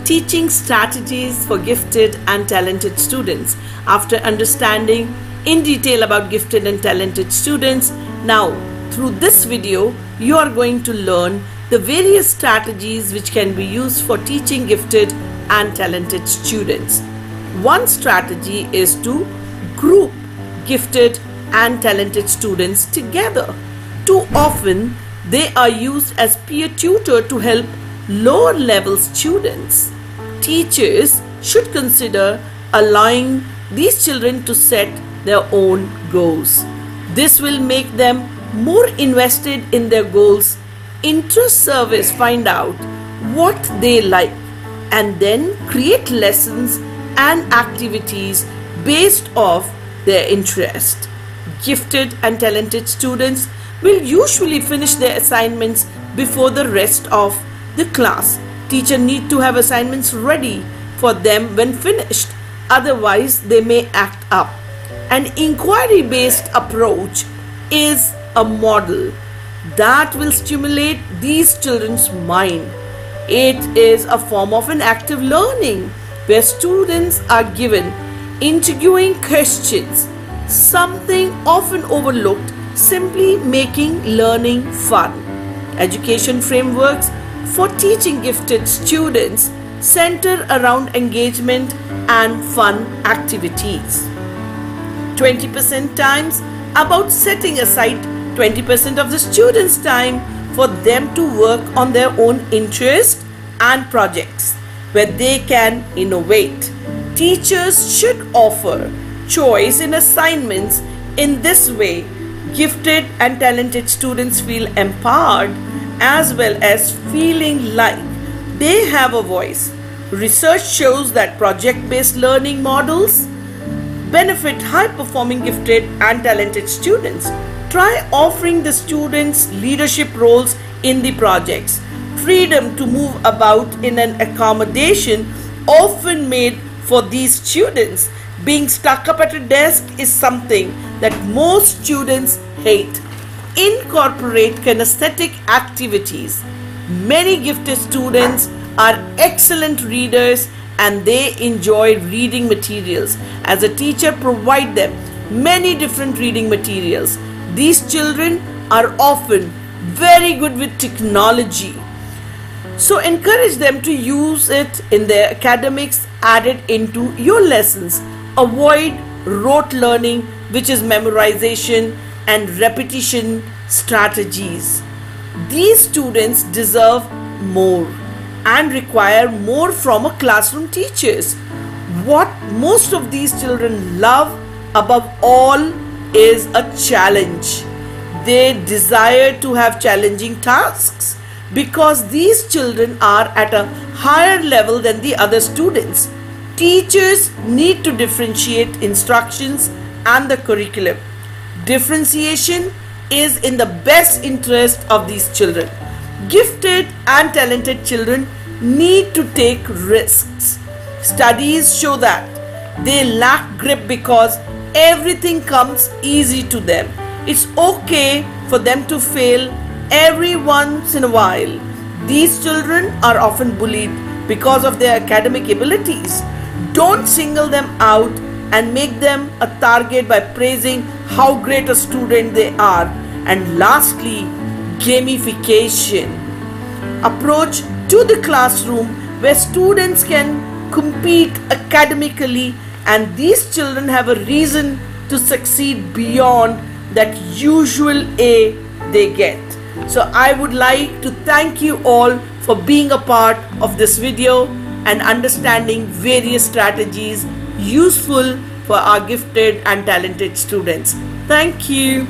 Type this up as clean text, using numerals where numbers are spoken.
teaching strategies for gifted and talented students. After understanding in detail about gifted and talented students, now through this video you are going to learn the various strategies which can be used for teaching gifted and talented students. One strategy is to group gifted and talented students together. Too often they are used as peer tutor to help lower level students. Teachers should consider allowing these children to set their own goals. This will make them more invested in their goals. Interest service find out what they like and then create lessons and activities based off their interest. Gifted and talented students will usually finish their assignments before the rest of the class. Teacher need to have assignments ready for them when finished, otherwise they may act up. An inquiry-based approach is a model that will stimulate these children's mind. It is a form of an active learning where students are given interviewing questions, something often overlooked, simply making learning fun. Education frameworks for teaching gifted students center around engagement and fun activities. 20% times about setting aside 20% of the students' time for them to work on their own interests and projects where they can innovate. Teachers should offer choice in assignments. In this way, gifted and talented students feel empowered as well as feeling like they have a voice. Research shows that project-based learning models benefit high-performing gifted and talented students. Try offering the students leadership roles in the projects. Freedom to move about in an accommodation often made for these students. Being stuck up at a desk is something that most students hate. Incorporate kinesthetic activities. Many gifted students are excellent readers and they enjoy reading materials. As a teacher, provide them many different reading materials. These children are often very good with technology. So encourage them to use it in their academics, add it into your lessons. Avoid rote learning, which is memorization and repetition strategies. These students deserve more and require more from a classroom teachers. What most of these children love above all is a challenge. They desire to have challenging tasks because these children are at a higher level than the other students. Teachers need to differentiate instructions and the curriculum. Differentiation is in the best interest of these children. Gifted and talented children need to take risks. Studies show that they lack grip because everything comes easy to them. It's okay for them to fail every once in a while. These children are often bullied because of their academic abilities. Don't single them out and make them a target by praising how great a student they are. And lastly, gamification. Approach to the classroom where students can compete academically and these children have a reason to succeed beyond that usual A they get. So I would like to thank you all for being a part of this video and understanding various strategies useful for our gifted and talented students. Thank you.